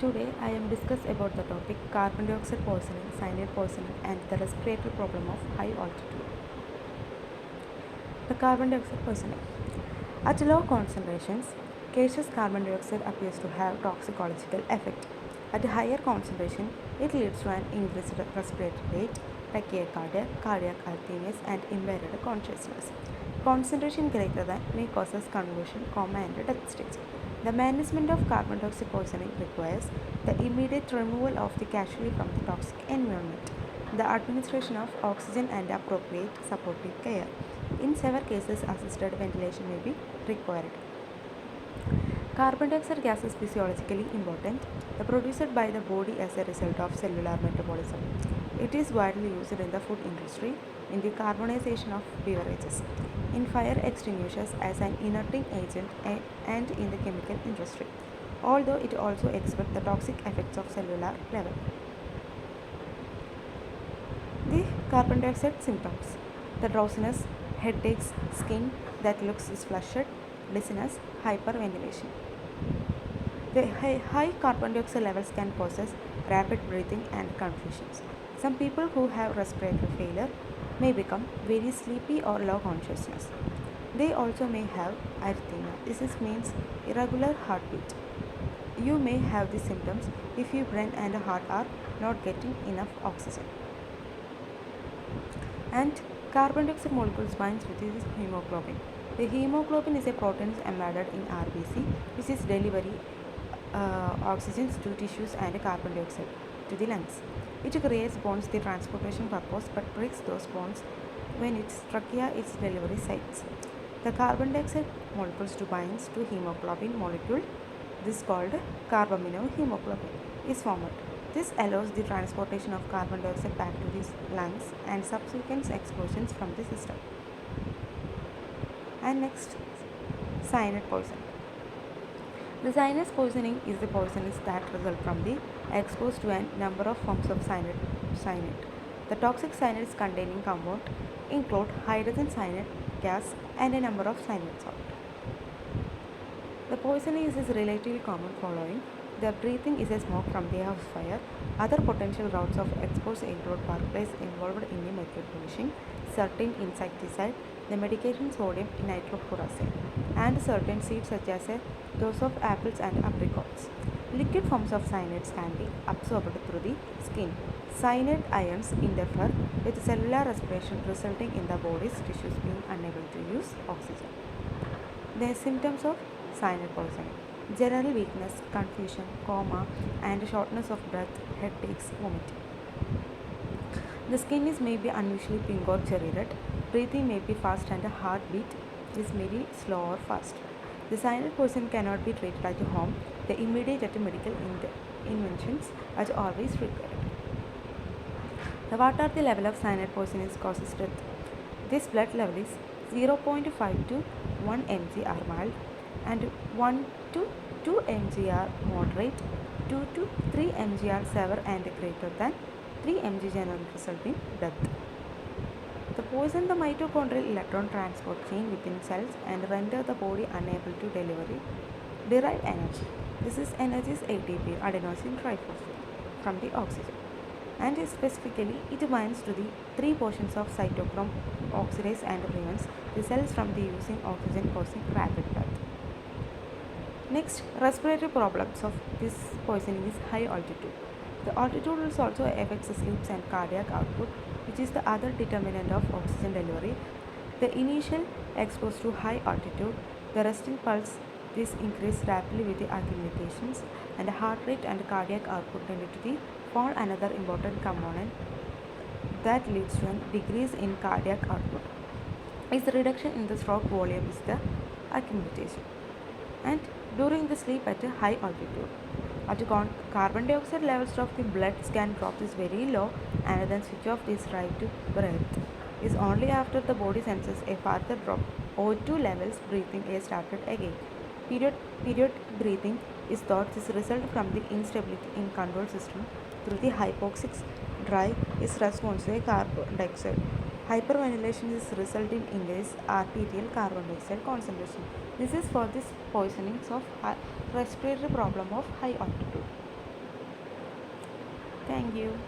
Today I am discuss about the topic carbon dioxide poisoning, cyanide poisoning and the respiratory problem of high altitude. The carbon dioxide poisoning. At low concentrations, gaseous carbon dioxide appears to have toxicological effect. At higher concentration, it leads to an increased respiratory rate, tachycardia, cardiac arrhythmias and impaired consciousness. Concentration greater than may causes convulsion, coma and death stage. The management of carbon dioxide poisoning requires the immediate removal of the casualty from the toxic environment, the administration of oxygen and appropriate supportive care. In severe cases, assisted ventilation may be required. Carbon dioxide gas is physiologically important, produced by the body as a result of cellular metabolism. It is widely used in the food industry, in the carbonization of beverages, in fire extinguishers as an inerting agent, and in the chemical industry, although it also exhibits the toxic effects of cellular level. The carbon dioxide symptoms: the drowsiness, headaches, skin that looks flushed, dizziness, hyperventilation. The high carbon dioxide levels can cause rapid breathing and confusions. Some people who have respiratory failure may become very sleepy or low consciousness. They also may have arrhythmia. This means irregular heartbeat. You may have these symptoms if your brain and heart are not getting enough oxygen. And carbon dioxide molecules binds with this hemoglobin. The hemoglobin is a protein embedded in RBC, which is delivering oxygen to tissues and carbon dioxide to the lungs. It creates bonds the transportation purpose but breaks those bonds when its trachea its delivery sites. The carbon dioxide molecules to binds to hemoglobin molecule, this called carbaminohemoglobin, is formed. This allows the transportation of carbon dioxide back to the lungs and subsequent explosions from the system. And next, cyanide poison. The cyanide poisoning is the poisons that result from the exposed to a number of forms of cyanide. The toxic cyanides containing compound include hydrogen cyanide gas and a number of cyanide salt. The poisoning is relatively common following the breathing is a smoke from the house fire. Other potential routes of exposure include workplace involved in the metal polishing, certain insecticide, the medication sodium nitrochlorosine, and certain seeds such as those of apples and apricots. Liquid forms of cyanides can be absorbed through the skin. Cyanide ions interfere with cellular respiration, resulting in the body's tissues being unable to use oxygen. The symptoms of cyanide poisoning: general weakness, confusion, coma, and shortness of breath, headaches, vomiting. The skin is maybe unusually pink or cherry red. Breathing may be fast and the heartbeat is maybe slow or fast. The cyanide poison cannot be treated at home. The immediate medical interventions are always required. What are the level of cyanide poison is causes death? This blood level is 0.5 to 1 mg are mild and 1 to 2 mg are moderate, 2 to 3 mg are severe and greater than 3 mg generally result in death. The poison the mitochondrial electron transport chain within cells and render the body unable to derive energy. This is energy is ATP, adenosine triphosphate, from the oxygen. And specifically, it binds to the three portions of cytochrome oxidase and prevents the cells from the using oxygen, causing rapid death. Next, respiratory problems of this poisoning is high altitude. The altitude also affects the sleep and cardiac output, which is the other determinant of oxygen delivery. The initial exposure to high altitude, the resting pulse, this increase rapidly with the accumulations, and heart rate and cardiac output tend to the fall. Another important component that leads to a decrease in cardiac output is the reduction in the stroke volume is the accumulation. And during the sleep at a high altitude, carbon dioxide levels of the blood can drop is very low and then switch off this right to breath. Is only after the body senses a further drop O2 levels breathing is started again. Period breathing is thought this result from the instability in control system through the hypoxic dry is response to carbon dioxide. Hyperventilation is resulting in this arterial carbon dioxide concentration. This is for this poisonings of respiratory problem of high altitude. Thank you.